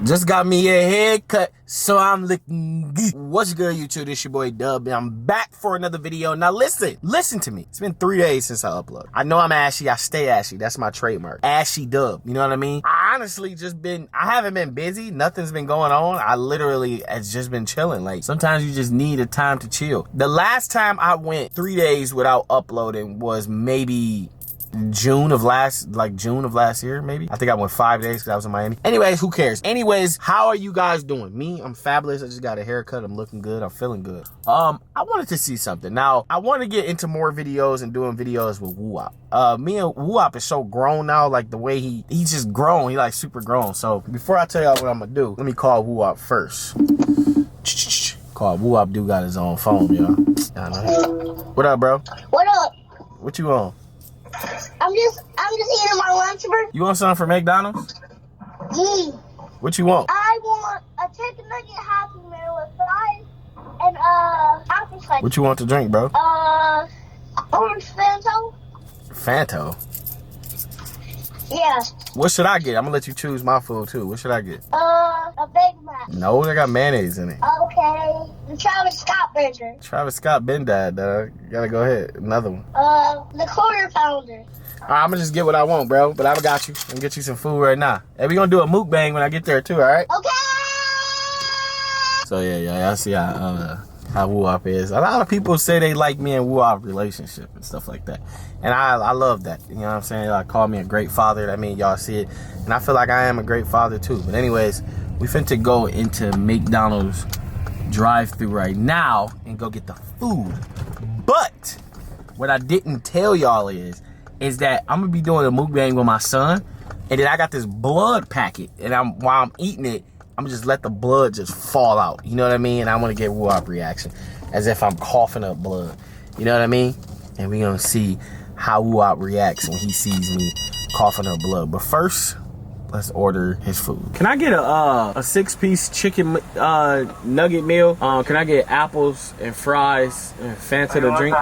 Just got me a haircut, so I'm looking good. What's good, YouTube? It's your boy Dub, and I'm back for another video. Now listen to me. It's been 3 days since I uploaded. I know I'm ashy. I stay ashy. That's my trademark. Ashy Dub. You know what I mean? I honestly I haven't been busy. Nothing's been going on. I literally has just been chilling. Like, sometimes you just need a time to chill. The last time I went 3 days without uploading was maybe June of last year, maybe. I think I went 5 days because I was in Miami. Anyways, who cares? Anyways, how are you guys doing? Me, I'm fabulous. I just got a haircut. I'm looking good. I'm feeling good. I wanted to see something. Now, I want to get into more videos and doing videos with WooWop. Me and WooWop is so grown now, like the way he's just grown. He like super grown. So before I tell y'all what I'm gonna do, let me call WooWop first. Call WooWop. Dude got his own phone, y'all. What up, bro? What up? What you on? I'm just eating my lunch break. You want something from McDonald's? Yeah. What you want? I want a chicken nugget Happy Meal with fries and apple slice. What you want to drink, bro? Orange Fanto. Fanto? Yeah. What should I get? I'm gonna let you choose my food too. What should I get? A Big Mac. No, they got mayonnaise in it. Okay. The Travis Scott burger. Travis Scott been died, dog. You gotta go ahead. Another one. The Quarter Pounder. Alright, I'm gonna just get what I want, bro. But I got you. I'm gonna get you some food right now. Hey, we gonna do a mukbang when I get there too, alright? Okay. So yeah, I see how WooWop is. A lot of people say they like me and WooWop relationship and stuff like that. And I love that. You know what I'm saying? Like, call me a great father. That means y'all see it. And I feel like I am a great father too. But anyways, we finna go into McDonald's drive-thru right now and go get the food. But what I didn't tell y'all is that I'm gonna be doing a mukbang with my son, and then I got this blood packet, and while I'm eating it, I'm gonna just let the blood just fall out. You know what I mean? And I want to get WooWop reaction, as if I'm coughing up blood. You know what I mean? And we gonna see how WooWop reacts when he sees me coughing up blood. But first, let's order his food. Can I get a 6-piece chicken nugget meal? Can I get apples and fries and Fanta to drink?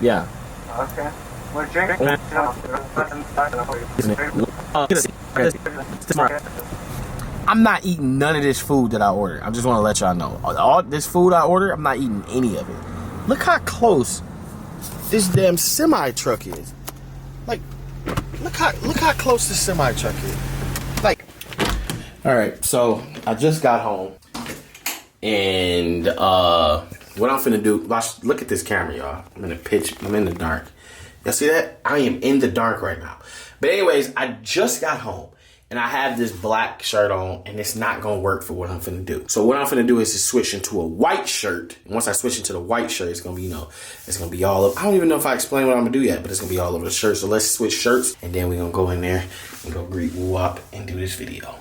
Yeah. Okay. What drink? I'm not eating none of this food that I ordered. I just want to let y'all know. All this food I ordered, I'm not eating any of it. Look how close this damn semi truck is. Like, look how close this semi truck is. Like, all right. So I just got home, and what I'm finna do? Look at this camera, y'all. I'm in the dark. Y'all see that? I am in the dark right now. But anyways, I just got home. And I have this black shirt on, and it's not gonna work for what I'm finna do. So what I'm finna do is just switch into a white shirt. And once I switch into the white shirt, it's gonna be, it's gonna be all over. I don't even know if I explain what I'm gonna do yet, but it's gonna be all over the shirt. So let's switch shirts, and then we're gonna go in there and go greet WooWop and do this video.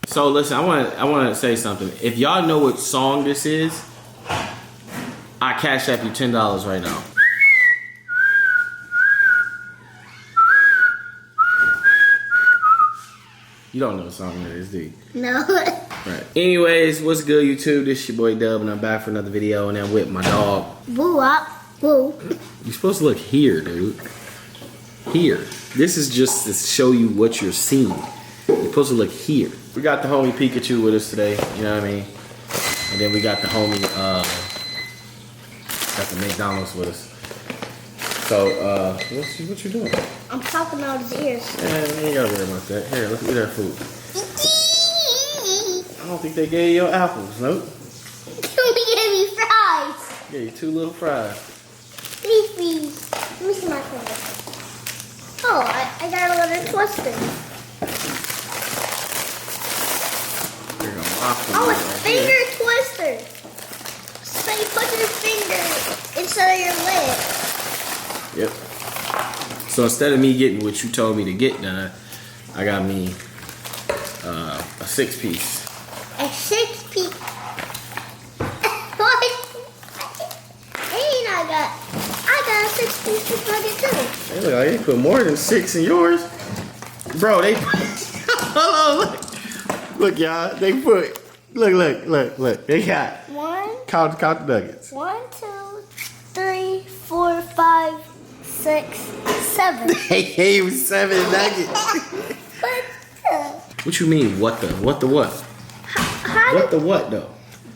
So listen, I wanna say something. If y'all know what song this is, I cash app you $10 right now. You don't know what song it is, do you? No. Right. Anyways, what's good, YouTube? This is your boy Dub, and I'm back for another video, and I'm with my dog. WooWop. Woo. You're supposed to look here, dude. Here. This is just to show you what you're seeing. You're supposed to look here. We got the homie Pikachu with us today, you know what I mean? And then we got the homie, got the McDonald's with us. So, what you doing? I'm popping out his ears. Yeah, you ain't gotta worry about that. Here, let's eat our food. I don't think they gave you your apples, nope. They gave me fries. Gave you 2 little fries. Please. Let me see my finger. Oh, I got a little twister. Here you go. Oh, it's finger twister. So you put your finger inside of your lip. Yep. So instead of me getting what you told me to get done, I got me a 6-piece. A 6-piece. What? And I got a 6-piece nugget too. Hey, look, they put more than 6 in yours, bro. They hold on, look, y'all. They put look. They got count the nuggets. 1, 2, 3, 4, 5, 6, 7. They gave 7 nuggets. What the? What you mean? What the what? How What the what though?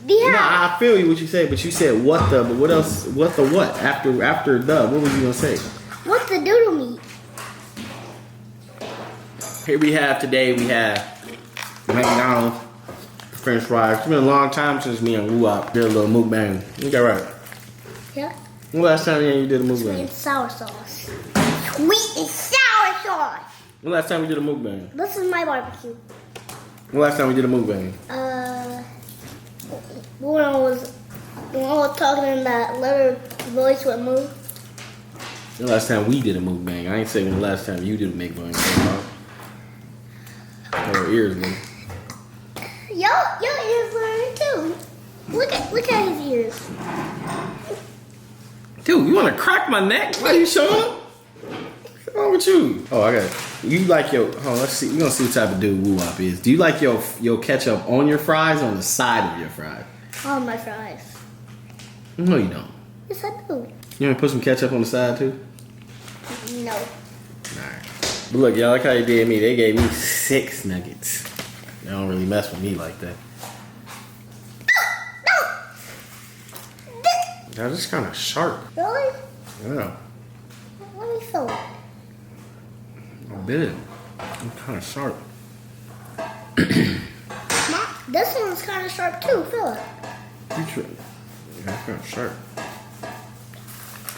Yeah. No, I feel you what you say, but you said what the, but what else? What the what? After the, what was you gonna say? What's the doodle meat? Here we have McDonald's French fries. It's been a long time since me and WooWop did a little mukbang. You got right. Yeah. When last time you did a Sweet mukbang? and sour sauce. Sweet and sour sauce. When last time we did a mukbang? This is my barbecue. When last time we did a mukbang? When I was talking in that little voice with Moo. The last time we did a mukbang. I ain't saying when the last time you did a mukbang. Your ears, man. Your ears learning too. Look at his ears. Dude, you wanna crack my neck? Why are you showing up? What's wrong with you? Oh, I got it. You like your, let's see. We're gonna see what type of dude WooWop is. Do you like your ketchup on your fries or on the side of your fries? On my fries. No, you don't. Yes, I do. You wanna put some ketchup on the side too? No. Alright. But look, y'all, like how they did me. They gave me 6 nuggets. They don't really mess with me like that. Now, this is kind of sharp. Really? Yeah. Let me feel it. A bit. It's kind of sharp. This one's kind of sharp too. Feel it. You try. Yeah, it's kind of sharp.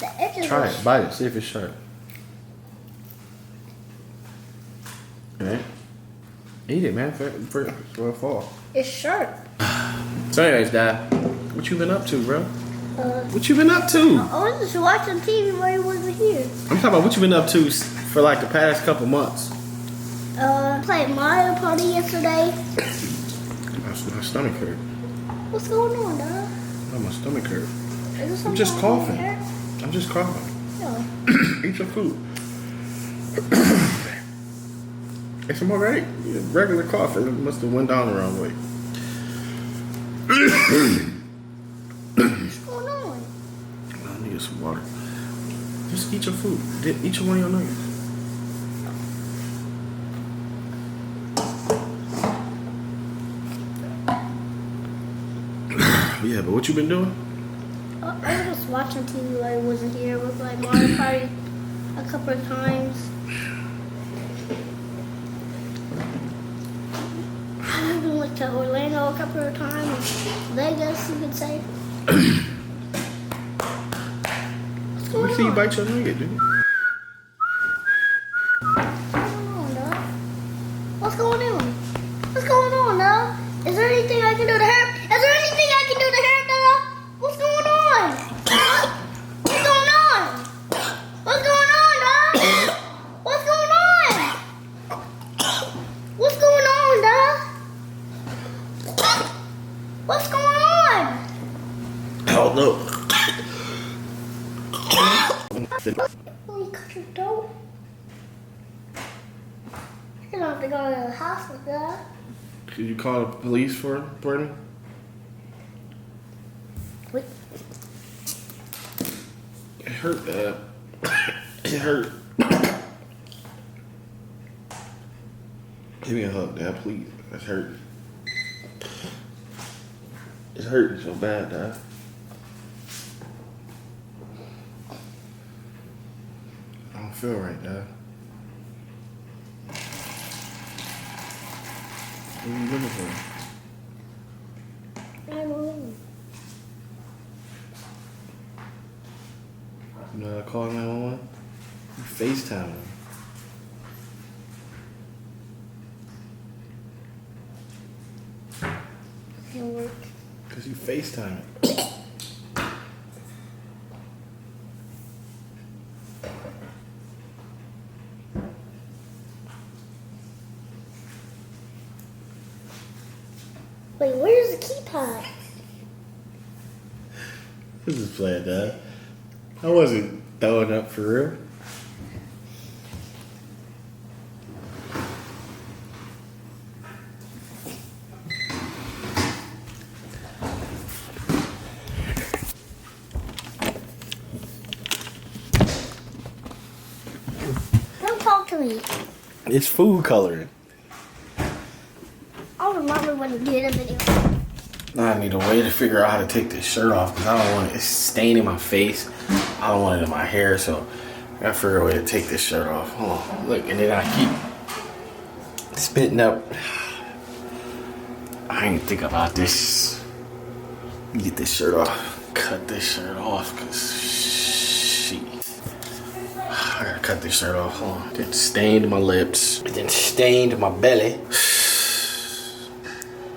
The edges Try are it. Bite it. See if it's sharp. Okay. Eat it, man. For it'll fall. It's sharp. So anyways, Dad, what you been up to, bro? What you been up to? I was just watching TV while you wasn't here. I'm talking about what you been up to for like the past couple months. Played Mario Party yesterday. My stomach hurt. What's going on, dog? Oh, my stomach hurt. Is there I'm something just wrong coughing. with your hair? I'm just coughing. No. Eat your food. It's alright. Regular cough. It must have went down the wrong way. What's going on? I need some water. Just eat your food. Eat your one of your nuggets. Yeah, but what you been doing? I was just watching TV while I wasn't here. We played Mario Party a couple of times. I've been like to Orlando a couple of times. Vegas, you could say. What's going We see you on? bite your nugget, dude. What's going on, dog? What's going on? What's going on, dog? Is there anything I can do to help? Is there anything I can do to help, dog? What's going on? What's going on? What's going on, dog? What's going on? What's going on, dog? What's going on? Oh no. Oh, you cut your throat. You don't have to go to the hospital, dog. Could you call the police for it, Brittany? Wait. It hurt, Dad. It hurt. Give me a hug, Dad, please. It's hurting. It's hurting so bad, Dad. I don't feel right, Dad. What are you looking for? I don't know. You know how to call 911? You FaceTime them. It work. Because you FaceTime it. Wait, where's the keypad? This is playing, Dad. I wasn't throwing up for real. Don't talk to me. It's food coloring. probably wouldn't get a video. Now I need a way to figure out how to take this shirt off because I don't want it staining my face. I don't want it in my hair, so I gotta figure out a way to take this shirt off. Hold on, look, and then I keep spitting up. I didn't think about this. Get this shirt off. Cut this shirt off, cause shit. I gotta cut this shirt off. Hold on. It stained my lips. It then stained my belly.